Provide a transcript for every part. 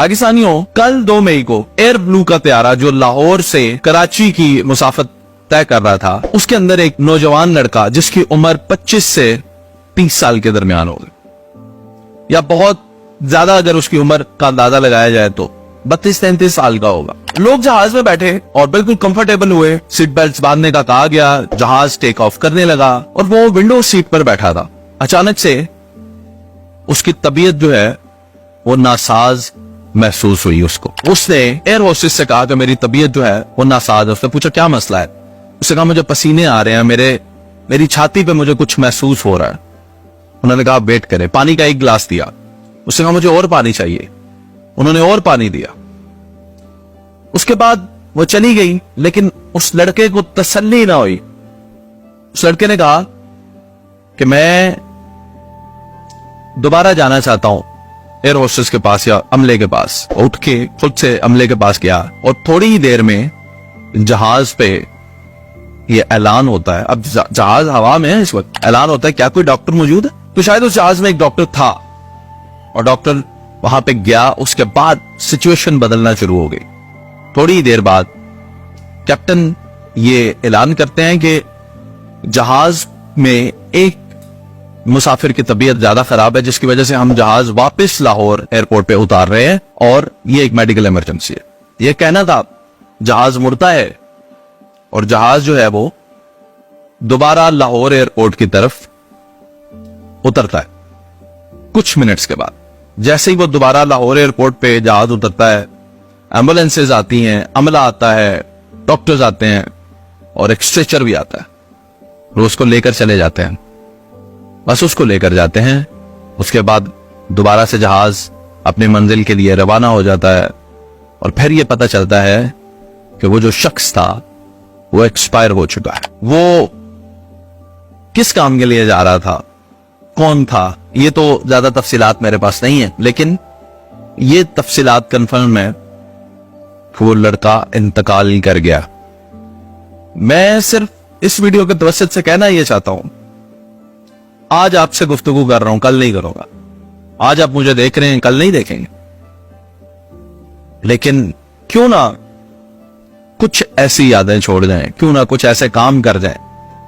पाकिस्तानियों, कल 2 मई को एयर ब्लू का त्यारा जो लाहौर से कराची की मुसाफत तय कर रहा था, उसके अंदर एक नौजवान लड़का जिसकी उम्र 25 से 30 साल के दरमियान होगी, या बहुत ज्यादा अगर उसकी उम्र का अंदाजा लगाया जाए तो 32-33 साल का होगा। लोग जहाज में बैठे और बिल्कुल कंफर्टेबल हुए, सीट बेल्ट बांधने का कहा गया, जहाज टेक ऑफ करने लगा और वो विंडो सीट पर बैठा था। अचानक से उसकी तबीयत जो है वो नासाज महसूस हुई उसको। उसने एयर होस्टेस से कहा कि मेरी तबीयत जो है वो नासाज है। उसने पूछा क्या मसला है? उसने कहा मुझे पसीने आ रहे हैं, मेरी छाती पे मुझे कुछ महसूस हो रहा है। उन्होंने कहा वेट करें। पानी का एक गिलास दिया। उसने कहा मुझे और पानी चाहिए। उन्होंने और पानी दिया। उसके बाद वो चली गई, लेकिन उस लड़के को तसल्ली ना हुई। उस लड़के ने कहा कि मैं दोबारा जाना चाहता हूं एयर होस्टेस के पास या अमले के पास। उठ के खुद से अमले के पास गया और थोड़ी ही देर में जहाज पे ये ऐलान होता है। अब जहाज हवा में है, इस वक्त ऐलान होता है क्या कोई डॉक्टर मौजूद है? तो शायद उस जहाज में एक डॉक्टर था और डॉक्टर वहां पे गया। उसके बाद सिचुएशन बदलना शुरू हो गई। थोड़ी ही देर बाद कैप्टन ये ऐलान करते हैं कि जहाज में एक मुसाफिर की तबीयत ज्यादा खराब है, जिसकी वजह से हम जहाज वापस लाहौर एयरपोर्ट पे उतार रहे हैं और ये एक मेडिकल इमरजेंसी है। ये कहना था, जहाज मुड़ता है और जहाज जो है वो दोबारा लाहौर एयरपोर्ट की तरफ उतरता है। कुछ मिनट्स के बाद जैसे ही वो दोबारा लाहौर एयरपोर्ट पे जहाज उतरता है, एम्बुलेंसेज आती हैं, अमला आता है, डॉक्टर्स आते हैं और एक स्ट्रेचर भी आता है। वो उसको लेकर चले जाते हैं, बस उसको लेकर जाते हैं। उसके बाद दोबारा से जहाज अपनी मंजिल के लिए रवाना हो जाता है और फिर ये पता चलता है कि वो जो शख्स था वो एक्सपायर हो चुका है। वो किस काम के लिए जा रहा था, कौन था, ये तो ज्यादा तफसीलात मेरे पास नहीं है, लेकिन ये तफसीलात कंफर्म है कि वो लड़का इंतकाल कर गया। मैं सिर्फ इस वीडियो के तवस्सुत से कहना ये चाहता हूं, आज आपसे गुफ्तगू कर रहा हूं, कल नहीं करूंगा। आज आप मुझे देख रहे हैं, कल नहीं देखेंगे, लेकिन क्यों ना कुछ ऐसी यादें छोड़ जाएं, क्यों ना कुछ ऐसे काम कर जाएं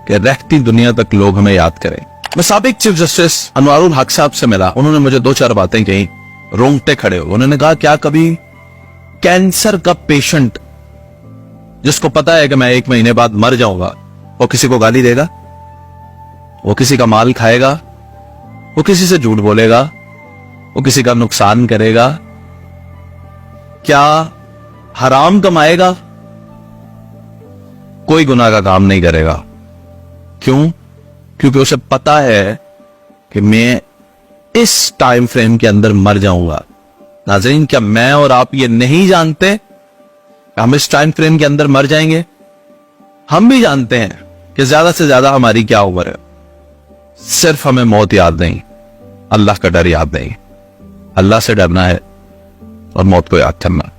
कि रहती दुनिया तक लोग हमें याद करें। मैं साबिक चीफ जस्टिस अनवारुल हक साहब से मिला। उन्होंने मुझे 2-4 बातें कही, रोंगटे खड़े हो। उन्होंने कहा क्या कभी कैंसर का पेशेंट जिसको पता है कि मैं 1 महीने बाद मर जाऊंगा, वो किसी को गाली देगा? वो किसी का माल खाएगा? वो किसी से झूठ बोलेगा? वो किसी का नुकसान करेगा? क्या हराम कमाएगा? कोई गुनाह का काम नहीं करेगा। क्यों? क्योंकि उसे पता है कि मैं इस टाइम फ्रेम के अंदर मर जाऊंगा। नाज़रीन, क्या मैं और आप ये नहीं जानते हम इस टाइम फ्रेम के अंदर मर जाएंगे? हम भी जानते हैं कि ज्यादा से ज्यादा हमारी क्या उम्र है। सिर्फ हमें मौत याद नहीं, अल्लाह का डर याद नहीं। अल्लाह से डरना है और मौत को याद करना।